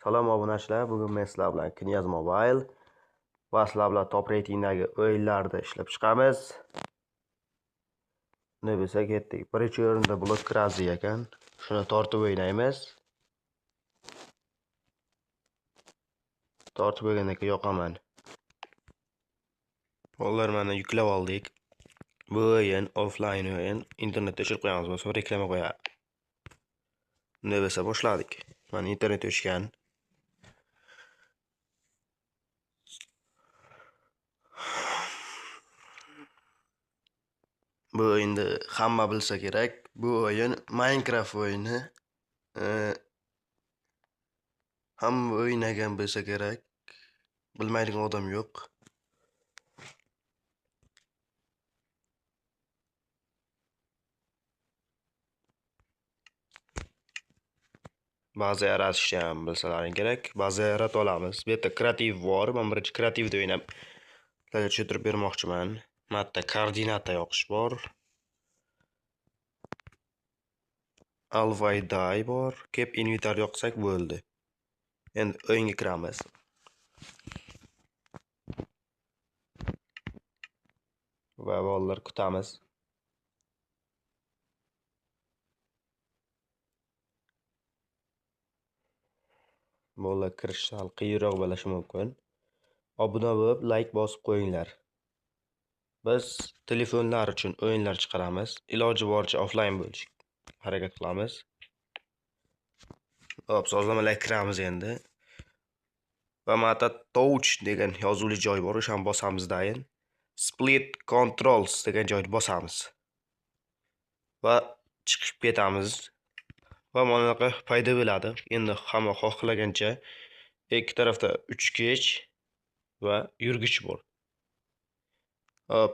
Salom obunachilar, bugun men sizlar bilan Knyaz Mobile va sizlar bilan top reytingdagi o'yinlarni ishlab chiqamiz. Nima bo'lsa ketdik. Birinchi o'rinda blok krazi ekan. Shuni tortib o'ynaymiz. Tortib o'ynagandan keyin yoqaman. Ular mana yuklab oldik. Bu o'yin offline o'yin. Internetda tushirib qo'yamiz, bo'lsa reklama qo'yadi. Nima bo'lsa boshladik. Mana internet o'chgan. Bu o'yinni hamma bilsa kerak. Bu o'yin Minecraft o'yini. Hamma o'ynagan bo'lsa kerak. Bilmaydigan odam yo'q. Ba'zi yaratishni ham bilsalaring kerak. Ba'zi yarat olamiz. Bu yerda kreativ bor. Men birinchi kreativda o'ynab sizlarga tushuntirib bermoqchiman. Mana yerda koordinata yoqish bor. Alvayday bor. Kep inventar yoqsak bo'ldi. Endi o'yinga kiramiz. Va bolalar kutamiz. Bolalar kirish sal qiyinroq bo'lishi mumkin. Obuna bo'lib, like bosib qo'yinglar. Biz telefonlar uchun o'yinlar chiqaramiz. Iloji boricha offline bo'lish harakat qilamiz. Hop, sozlamalar kiramiz endi. Va mana yerda touch degan yozuvli joy bor, o'shani bosamizdayin. Split controls degan joyni bosamiz. Va chiqib ketamiz. Va mana bunaqa paydo bo'ladi. Endi hamma xohlagancha ikki tarafda uchgich va yurgich bor. Hop,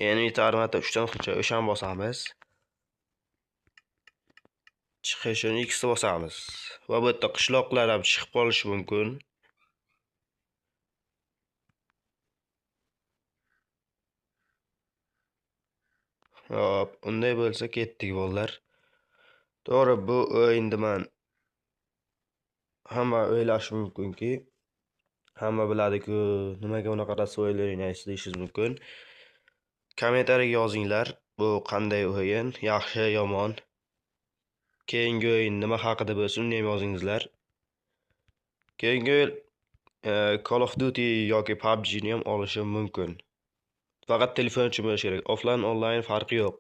inventar mana 3 dan xilcha o'shani bosamiz. Chiqishini X bosamiz. Va bu yerda qishloqlar ham chiqib qolishi mumkin. Hop, unday bo'lsa ketdik bolalar. To'g'ri, bu o'yinni men hamma o'ylashi mumkinki, hamma biladi-ku, nimaga unaqa rosa o'yinlar o'ynaysiz deyishingiz mumkin. Kommentariyaga yozinglar, bu qanday o'yin, yaxshi, yomon. Keyingi o'yin nima haqida bo'lsin, uni ham yozingizlar. Keyingi o'yin Call of Duty yoki PUBG ni ham olishim mumkin. Faqat telefon uchun bo'lishi kerak. Offline, online farqi yo'q.